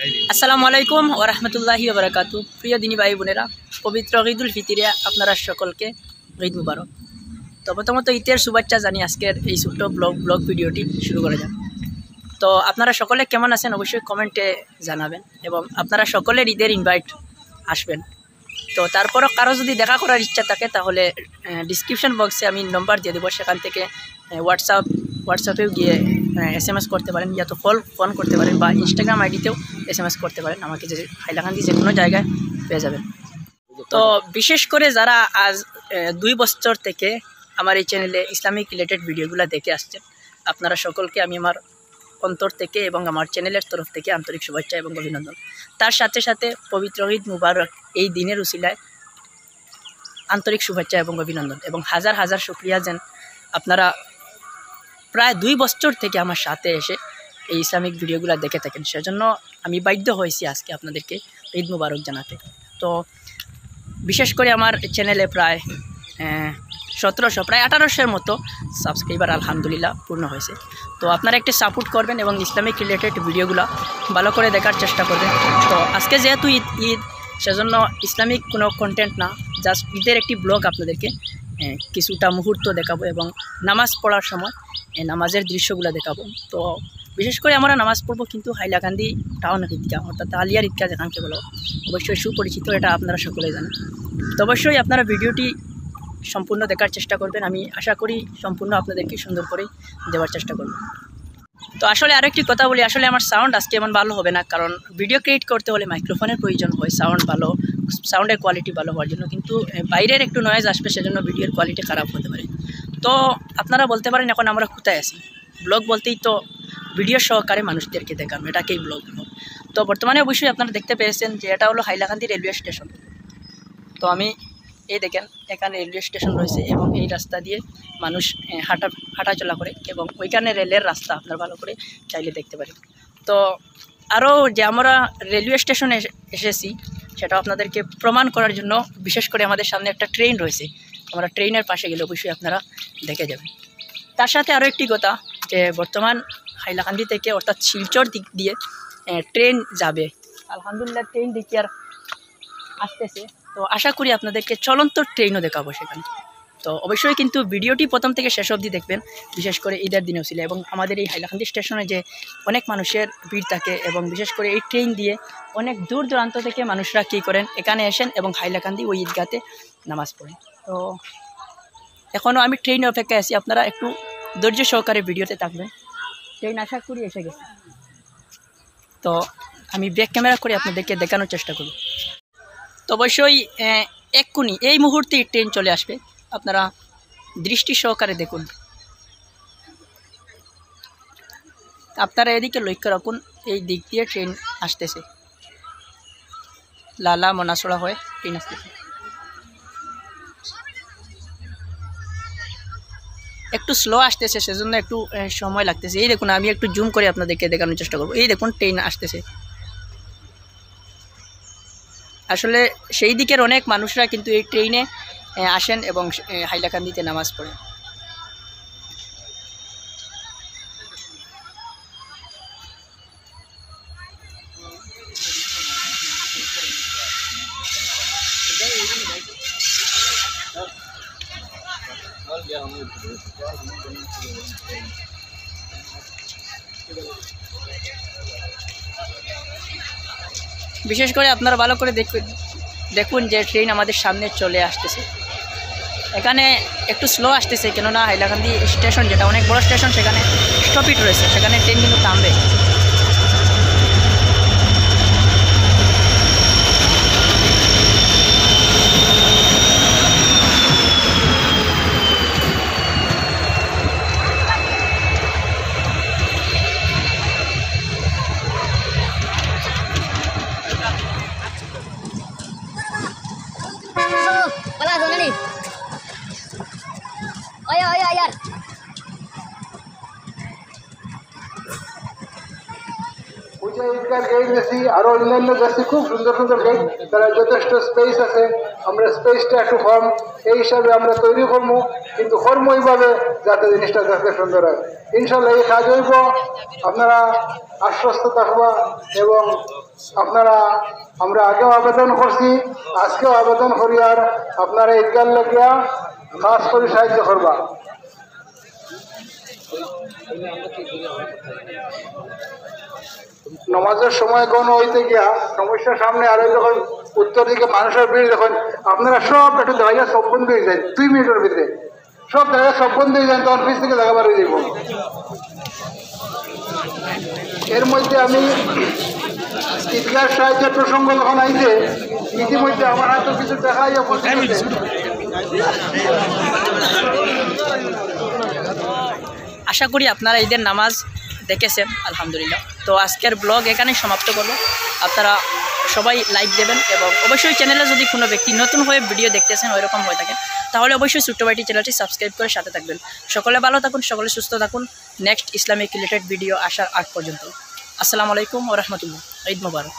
আসসালামু আলাইকুম ওয়া রাহমাতুল্লাহি ওয়া বারাকাতুহু। প্রিয় দিনী ভাই বোনেরা, পবিত্র ঈদুল ফিতরে আপনারা সকলকে ঈদ মুবারক। তো প্রথমত ঈদের শুভেচ্ছা জানিয়ে আজকের এই ছোট্ট ব্লগ ভিডিওটি শুরু করা যাক। তো আপনারা সকলে কেমন আছেন অবশ্যই কমেন্টে জানাবেন এবং আপনারা সকলের ঈদের ইনভাইট আসবেন। তো তারপরও কারো যদি দেখা করার ইচ্ছা থাকে তাহলে ডিসক্রিপশন বক্সে আমি নম্বর দিয়ে দেবো, সেখান থেকে হোয়াটসঅ্যাপেও গিয়ে SMS করতে পারেন, ইয়া তো ফোন করতে পারেন বা ইনস্টাগ্রাম আইডিতেও SMS করতে পারেন। আমাকে যে হাইলাকান্দি যে কোনো জায়গায় পেয়ে যাবেন। তো বিশেষ করে যারা আজ 2 বছর থেকে আমার এই চ্যানেলে ইসলামিক রিলেটেড ভিডিওগুলো দেখে আসছেন, আপনারা সকলকে আমি আমার অন্তর থেকে এবং আমার চ্যানেলের তরফ থেকে আন্তরিক শুভেচ্ছা এবং অভিনন্দন। তার সাথে সাথে পবিত্র ঈদ মুবারক এই দিনের উসিলায় আন্তরিক শুভেচ্ছা এবং অভিনন্দন এবং হাজার হাজার শুকরিয়া যেন আপনারা প্রায় 2 বছর থেকে আমার সাথে এসে এই ইসলামিক ভিডিওগুলো দেখে থাকেন। সেজন্য আমি বাধ্য হয়েছি আজকে আপনাদেরকে ঈদ মুবারক জানাতে। তো বিশেষ করে আমার চ্যানেলে প্রায় 1700 প্রায় 1800-এর মতো সাবস্ক্রাইবার আলহামদুলিল্লাহ পূর্ণ হয়েছে। তো আপনারা একটু সাপোর্ট করবেন এবং ইসলামিক রিলেটেড ভিডিওগুলো ভালো করে দেখার চেষ্টা করবেন। তো আজকে যেহেতু ঈদ সেজন্য ইসলামিক কোনো কন্টেন্ট না, জাস্ট ঈদের একটি ব্লগ আপনাদেরকে কিছুটা মুহূর্ত দেখাবো এবং নামাজ পড়ার সময় নামাজের দৃশ্যগুলো দেখাবো। তো বিশেষ করে আমরা নামাজ পড়বো কিন্তু হাইলাকান্দি টাউন ঈদগাহ অর্থাৎ আলিয়ার ঈদগাহ যেখানকে বলো, অবশ্যই সুপরিচিত, এটা আপনারা সকলে জানেন। তো অবশ্যই আপনারা ভিডিওটি সম্পূর্ণ দেখার চেষ্টা করবেন। আমি আশা করি সম্পূর্ণ আপনাদেরকে সুন্দর করে দেওয়ার চেষ্টা করব। তো আসলে আরেকটি কথা বলি, আসলে আমার সাউন্ড আজকে এমন ভালো হবে না, কারণ ভিডিও ক্রিয়েট করতে হলে মাইক্রোফোনের প্রয়োজন হয় সাউন্ডের কোয়ালিটি ভালো হওয়ার জন্য, কিন্তু বাইরের একটু নয়েজ আসবে, সেজন্য ভিডিওর কোয়ালিটি খারাপ হতে পারে। তো আপনারা বলতে পারেন এখন আমরা কোথায় আছি? ব্লগ বলতেই তো ভিডিও সহকারে মানুষদেরকে দেখানো, এটাকেই ব্লগ। তো বর্তমানে অবশ্যই আপনারা দেখতে পেয়েছেন যে এটা হলো হাইলাকান্দি রেলওয়ে স্টেশন। তো আমি এই দেখেন এখানে রেলওয়ে স্টেশন রয়েছে এবং এই রাস্তা দিয়ে মানুষ হাঁটাচলা করে এবং ওইখানে রেলের রাস্তা আপনারা ভালো করে চাইলে দেখতে পারেন। তো আরও যে আমরা রেলওয়ে স্টেশনে এসেছি সেটা আপনাদেরকে প্রমাণ করার জন্য বিশেষ করে আমাদের সামনে একটা ট্রেন রয়েছে। আমরা ট্রেনের পাশে গেলে অবশ্যই আপনারা দেখে যাবেন। তার সাথে আরও একটি কথা, যে বর্তমান হাইলাকান্দি থেকে অর্থাৎ শিলচর দিক দিয়ে ট্রেন যাবে, আলহামদুলিল্লাহ ট্রেন দিকে আর আসতেছে। তো আশা করি আপনাদেরকে চলন্ত ট্রেনও দেখাবো সেখানে। তো অবশ্যই কিন্তু ভিডিওটি প্রথম থেকে শেষ অবধি দেখবেন, বিশেষ করে ঈদের দিনেও ছিল। এবং আমাদের এই হাইলাকান্দি স্টেশনে যে অনেক মানুষের ভিড় থাকে এবং বিশেষ করে এই ট্রেন দিয়ে অনেক দূর দূরান্ত থেকে মানুষরা কী করেন এখানে আসেন এবং হাইলাকান্দি ওই ঈদগাতে নামাজ পড়েন। তো এখনও আমি ট্রেনে অপেক্ষায় আছি, আপনারা একটু ধৈর্য সহকারে ভিডিওতে থাকবেন। ট্রেন আশা করি এসে গেছে। তো আমি ব্যাক ক্যামেরা করে আপনাদেরকে দেখানোর চেষ্টা করব। তো অবশ্যই এক্ষুনি এই মুহূর্তেই ট্রেন চলে আসবে, আপনারা দৃষ্টি সহকারে দেখুন। আপনারা এদিকে লক্ষ্য রাখুন, এই দিক দিয়ে ট্রেন আসতেছে, লালা মনাসড়া হয়ে ট্রেন আসতেছে। একটু স্লো আসতেছে, সেজন্য একটু সময় লাগতেছে। এই দেখুন, আমি একটু জুম করে আপনাদেরকে দেখানোর চেষ্টা করব। এই দেখুন ট্রেন আসতেছে। আসলে সেই দিকের অনেক মানুষরা কিন্তু এই ট্রেনে আসেন এবং হাইলাকান্দিতে নামাজ পড়েন। বিশেষ করে আপনারা ভালো করে দেখুন যে ট্রেন আমাদের সামনে চলে আসতেছে। এখানে একটু স্লো আসতেছে, কেননা হাইলাকান্দি স্টেশন যেটা অনেক বড় স্টেশন, সেখানে স্টপিট রয়েছে, সেখানে ট্রেন কিন্তু থামবে। গেট গেছি, আরও অন্যান্য গেছি, খুব সুন্দর সুন্দর গেট, তারা যথেষ্ট স্পেস আছে, আমরা স্পেসটা একটু কম, এই হিসাবে আমরা তৈরি করবো, কিন্তু কর্ম এইভাবে যাতে জিনিসটা যাতে সুন্দর হয়। ইনশাল্লাহ এই কাজ হইব, আপনারা আশ্বস্ত থাকবা এবং আপনারা আমরা আগেও আবেদন করছি, আজকেও আবেদন করি, আর আপনারা ঈদগার লাগিয়া কাজ করে সাহায্য করবা। নমাজের সময় কোন হইতে গিয়া সমস্যার সামনে আরো যখন উত্তর দিকে মানুষের ভিড়, যখন আপনারা সব একটু জায়গা সব বন্ধ হয়ে যায়, 2 মিনিটের ভিতরে সব জায়গা সব বন্ধ হয়ে যায়, তখন পিছ থেকে জায়গা বার হয়ে যাব। এর মধ্যে আমি ঈদগার সাহায্যের প্রসঙ্গ যখন আইছে, ইতিমধ্যে আমার হাতে কিছু দেখা আশা করি আপনারা ঈদের নামাজ দেখেছেন আলহামদুলিল্লাহ। তো আজকের ব্লগ এখানেই সমাপ্ত করবো। আপনারা সবাই লাইক দেবেন এবং অবশ্যই চ্যানেলে যদি কোনো ব্যক্তি নতুন হয়ে ভিডিও দেখতেছেন ওইরকম হয়ে থাকে, তাহলে অবশ্যই ছোট্ট ভাইটি চ্যানেলটি সাবস্ক্রাইব করে সাথে থাকবেন। সকলে ভালো থাকুন, সকলে সুস্থ থাকুন। নেক্সট ইসলামিক রিলেটেড ভিডিও আসার আগ পর্যন্ত আসসালামু আলাইকুম ওয়া রাহমাতুল্লাহ। ঈদ মোবারক।